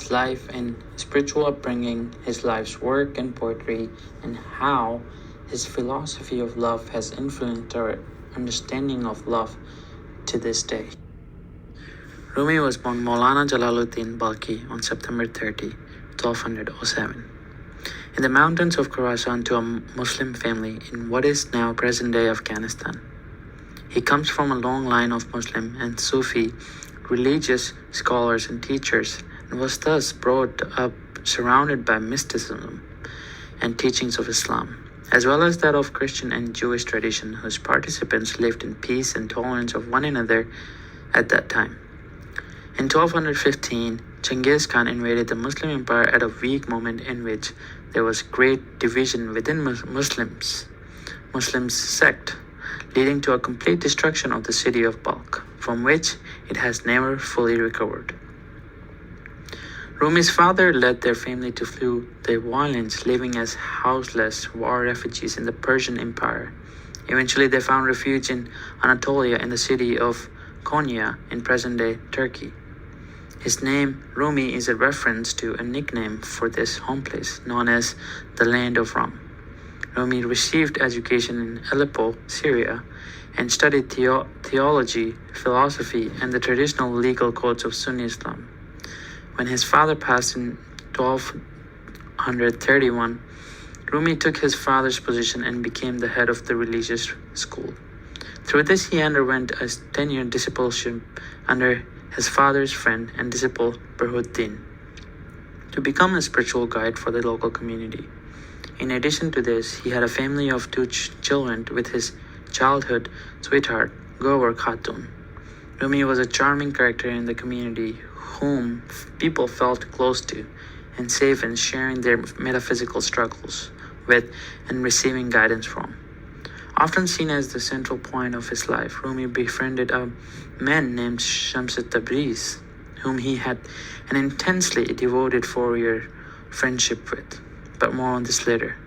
his life and spiritual upbringing, his life's work and poetry, and how his philosophy of love has influenced our understanding of love to this day. Rumi was born Maulana Jalaluddin Balkhi on September 30, 1207, in the mountains of Khorasan to a Muslim family in what is now present-day Afghanistan. He comes from a long line of Muslim and Sufi religious scholars and teachers, and was thus brought up surrounded by mysticism and teachings of Islam, as well as that of Christian and Jewish tradition, whose participants lived in peace and tolerance of one another at that time. In 1215, Genghis Khan invaded the Muslim Empire at a weak moment in which there was great division within Muslims sect, leading to a complete destruction of the city of Balkh, from which it has never fully recovered. Rumi's father led their family to flee the violence, living as houseless war refugees in the Persian Empire. Eventually, they found refuge in Anatolia in the city of Konya in present-day Turkey. His name, Rumi, is a reference to a nickname for this home place, known as the Land of Rum. Rumi received education in Aleppo, Syria, and studied theology, philosophy, and the traditional legal codes of Sunni Islam. When his father passed in 1231, Rumi took his father's position and became the head of the religious school. Through this, he underwent a 10-year discipleship under his father's friend and disciple Burhuddin to become a spiritual guide for the local community. In addition to this, he had a family of two children with his childhood sweetheart, Gowar Khatun. Rumi was a charming character in the community whom people felt close to and safe in sharing their metaphysical struggles with and receiving guidance from. Often seen as the central point of his life, Rumi befriended a man named Shams Tabriz, whom he had an intensely devoted 4-year friendship with. But more on this later.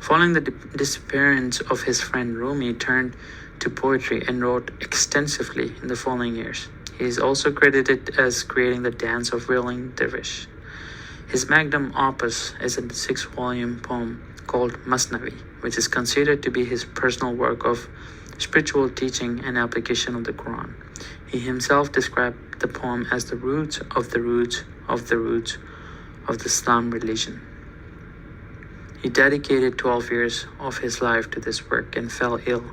Following the disappearance of his friend, Rumi turned to poetry and wrote extensively in the following years. He is also credited as creating the dance of whirling dervish. His magnum opus is a 6-volume poem called Masnavi, which is considered to be his personal work of spiritual teaching and application of the Quran. He himself described the poem as the roots of the roots of the roots of the Islam religion. He dedicated 12 years of his life to this work and fell ill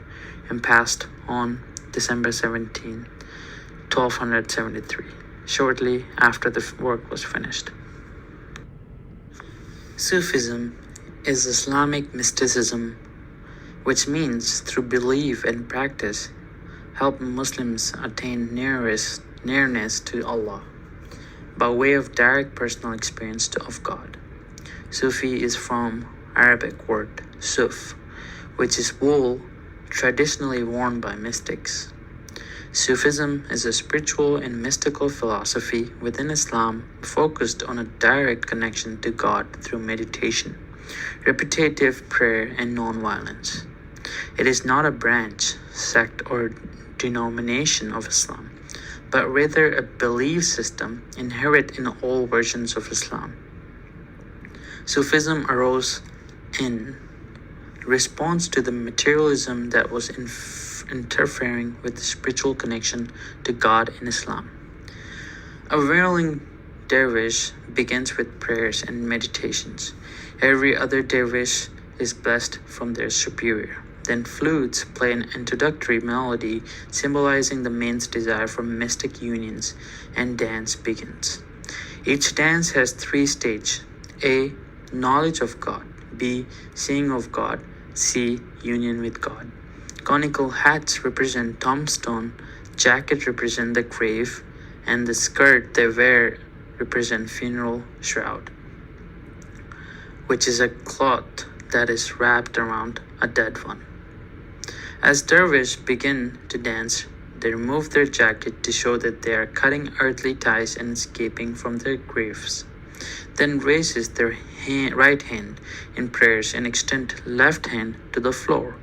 and passed on December 17, 1273, shortly after the work was finished. Sufism is Islamic mysticism, which means through belief and practice help Muslims attain nearness to Allah by way of direct personal experience of God. Sufi is from Arabic word suf, which is wool traditionally worn by mystics. Sufism is a spiritual and mystical philosophy within Islam focused on a direct connection to God through meditation, repetitive prayer, and non-violence. It is not a branch, sect, or denomination of Islam, but rather a belief system inherent in all versions of Islam. Sufism arose in response to the materialism that was interfering with the spiritual connection to God in Islam. A whirling dervish begins with prayers and meditations. Every other dervish is blessed from their superior. Then flutes play an introductory melody symbolizing the man's desire for mystic unions, and dance begins. Each dance has 3 stages. A. Knowledge of God. B. Seeing of God. C. Union with God. Conical hats represent tombstone, jacket represent the grave, and the skirt they wear represent funeral shroud, which is a cloth that is wrapped around a dead one. As dervish begin to dance, they remove their jacket to show that they are cutting earthly ties and escaping from their graves. Then raises their right hand in prayers and extend left hand to the floor.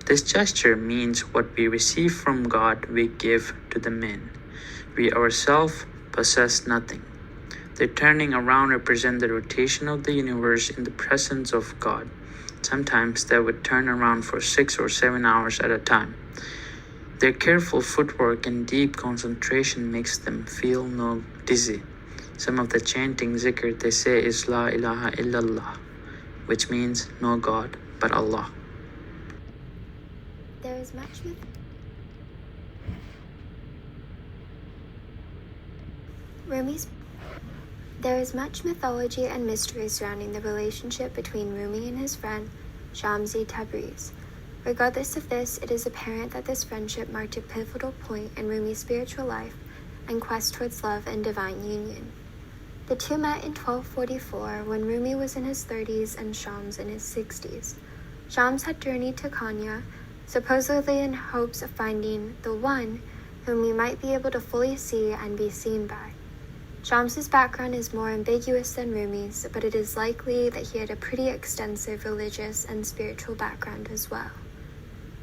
This gesture means what we receive from God we give to the men. We ourselves possess nothing. Their turning around represent the rotation of the universe in the presence of God. Sometimes they would turn around for 6 or 7 hours at a time. Their careful footwork and deep concentration makes them feel no dizzy. Some of the chanting zikr they say is La ilaha illallah, which means no God but Allah. There is much mythology and mystery surrounding the relationship between Rumi and his friend Shamsi Tabriz. Regardless of this, it is apparent that this friendship marked a pivotal point in Rumi's spiritual life and quest towards love and divine union. The two met in 1244 when Rumi was in his 30s and Shams in his 60s. Shams had journeyed to Konya, supposedly in hopes of finding the one whom he might be able to fully see and be seen by. Shams's background is more ambiguous than Rumi's, but it is likely that he had a pretty extensive religious and spiritual background as well.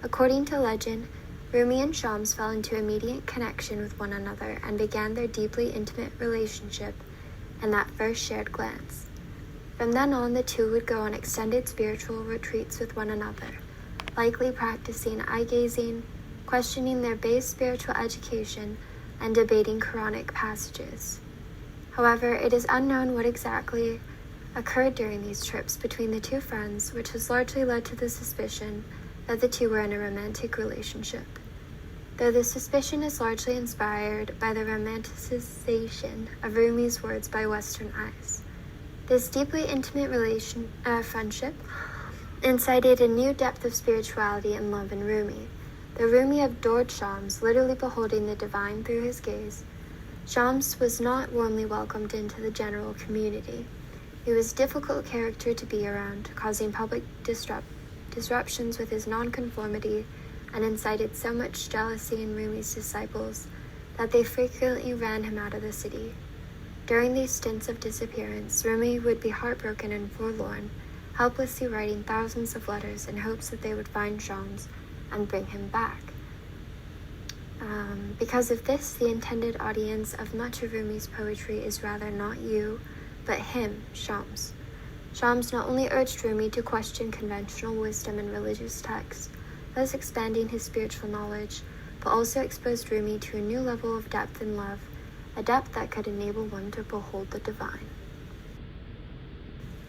According to legend, Rumi and Shams fell into immediate connection with one another and began their deeply intimate relationship in that first shared glance. From then on, the two would go on extended spiritual retreats with one another, likely practicing eye-gazing, questioning their base spiritual education, and debating Quranic passages. However, it is unknown what exactly occurred during these trips between the two friends, which has largely led to the suspicion that the two were in a romantic relationship, though the suspicion is largely inspired by the romanticization of Rumi's words by Western eyes. This deeply intimate friendship incited a new depth of spirituality and love in Rumi. The Rumi adored Shams, literally beholding the divine through his gaze. Shams was not warmly welcomed into the general community. He was a difficult character to be around, causing public disruptions with his nonconformity, and incited so much jealousy in Rumi's disciples that they frequently ran him out of the city. During these stints of disappearance, Rumi would be heartbroken and forlorn, helplessly writing thousands of letters in hopes that they would find Shams and bring him back. Because of this, the intended audience of much of Rumi's poetry is rather not you, but him, Shams. Shams not only urged Rumi to question conventional wisdom and religious texts, thus expanding his spiritual knowledge, but also exposed Rumi to a new level of depth in love, a depth that could enable one to behold the divine.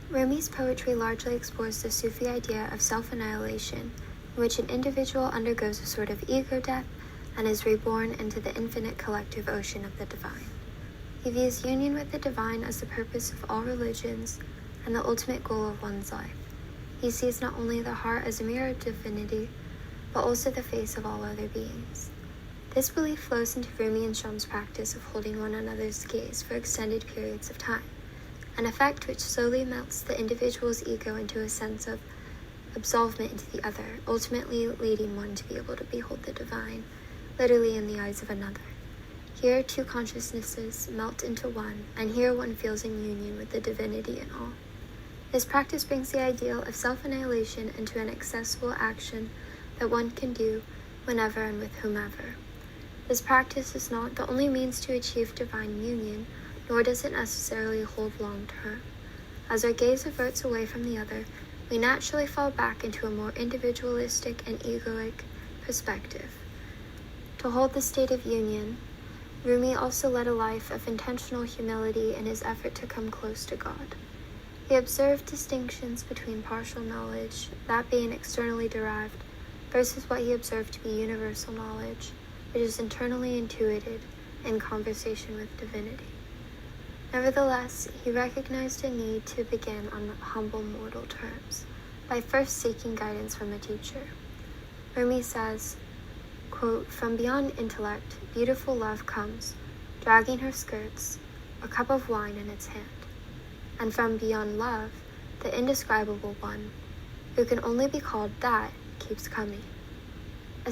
Rumi's poetry largely explores the Sufi idea of self-annihilation, in which an individual undergoes a sort of ego death and is reborn into the infinite collective ocean of the divine. He views union with the divine as the purpose of all religions and the ultimate goal of one's life. He sees not only the heart as a mirror of divinity, but also the face of all other beings. This belief flows into Rumi and Shams' practice of holding one another's gaze for extended periods of time, an effect which slowly melts the individual's ego into a sense of absolvement into the other, ultimately leading one to be able to behold the divine, literally in the eyes of another. Here, two consciousnesses melt into one, and here one feels in union with the divinity in all. This practice brings the ideal of self-annihilation into an accessible action that one can do whenever and with whomever. This practice is not the only means to achieve divine union, nor does it necessarily hold long term. As our gaze averts away from the other, we naturally fall back into a more individualistic and egoic perspective. To hold the state of union, Rumi also led a life of intentional humility in his effort to come close to God. He observed distinctions between partial knowledge, that being externally derived, versus what he observed to be universal knowledge, which is internally intuited in conversation with divinity. Nevertheless, he recognized a need to begin on humble mortal terms, by first seeking guidance from a teacher. Rumi says, quote, "From beyond intellect, beautiful love comes, dragging her skirts, a cup of wine in its hand. And from beyond love, the indescribable one, who can only be called that, keeps coming." A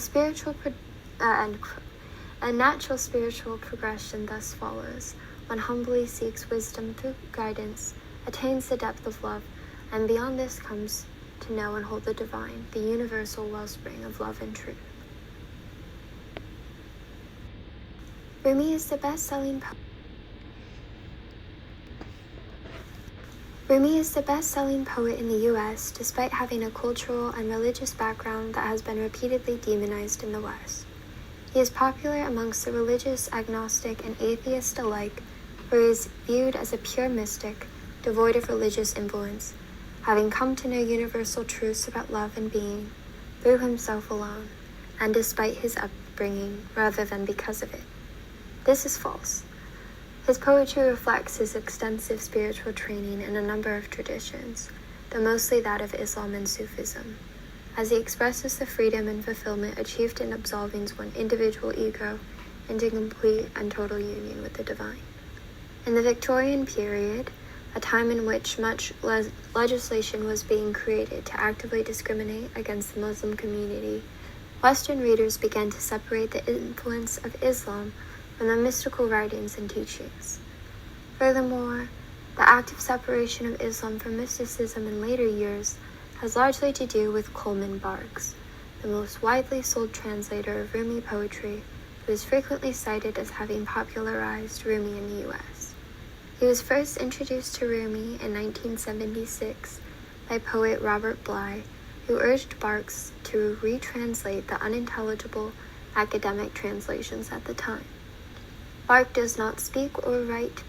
natural spiritual progression thus follows, one humbly seeks wisdom through guidance, attains the depth of love, and beyond this comes to know and hold the divine, the universal wellspring of love and truth. Rumi is the best-selling poet. Rumi is the best-selling poet in the US, despite having a cultural and religious background that has been repeatedly demonized in the West. He is popular amongst the religious, agnostic, and atheist alike, where he is viewed as a pure mystic, devoid of religious influence, having come to know universal truths about love and being through himself alone, and despite his upbringing, rather than because of it. This is false. His poetry reflects his extensive spiritual training in a number of traditions, though mostly that of Islam and Sufism, as he expresses the freedom and fulfillment achieved in absolving one's individual ego into complete and total union with the divine. In the Victorian period, a time in which much legislation was being created to actively discriminate against the Muslim community, Western readers began to separate the influence of Islam from the mystical writings and teachings. Furthermore, the active separation of Islam from mysticism in later years has largely to do with Coleman Barks, the most widely sold translator of Rumi poetry, who is frequently cited as having popularized Rumi in the US. He was first introduced to Rumi in 1976 by poet Robert Bly, who urged Barks to retranslate the unintelligible academic translations at the time. Barks does not speak or write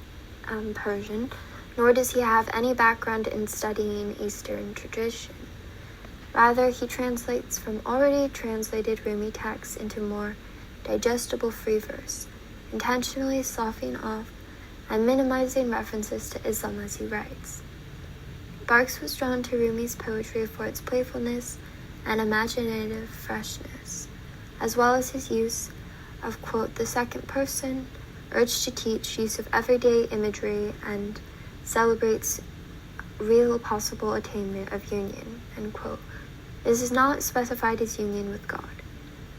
Persian, nor does he have any background in studying Eastern tradition. Rather, he translates from already translated Rumi texts into more digestible free verse, intentionally sloughing off and minimizing references to Islam as he writes. Barks was drawn to Rumi's poetry for its playfulness and imaginative freshness, as well as his use of, quote, the second person, urged to teach use of everyday imagery, and celebrates real possible attainment of union, end quote. This is not specified as union with God.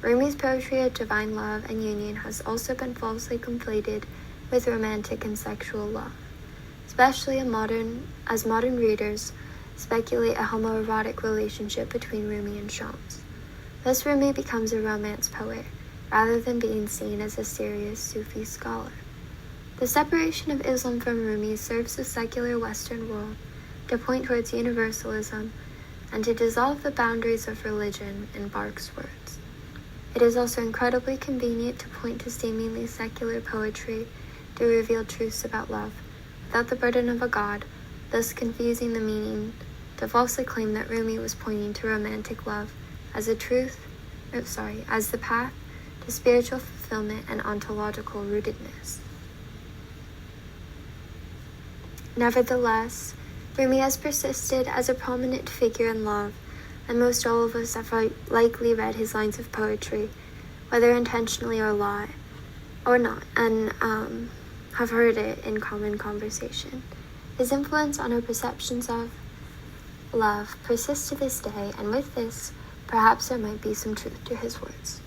Rumi's poetry of divine love and union has also been falsely conflated with romantic and sexual love, especially as modern readers speculate a homoerotic relationship between Rumi and Shams. Thus Rumi becomes a romance poet, rather than being seen as a serious Sufi scholar. The separation of Islam from Rumi serves the secular Western world to point towards universalism and to dissolve the boundaries of religion, in Barks' words. It is also incredibly convenient to point to seemingly secular poetry to reveal truths about love, without the burden of a god, thus confusing the meaning to falsely claim that Rumi was pointing to romantic love as the path to spiritual fulfillment and ontological rootedness. Nevertheless, Rumi has persisted as a prominent figure in love, and most all of us have likely read his lines of poetry, whether intentionally or not, and have heard it in common conversation. His influence on our perceptions of love persists to this day, and with this, perhaps there might be some truth to his words.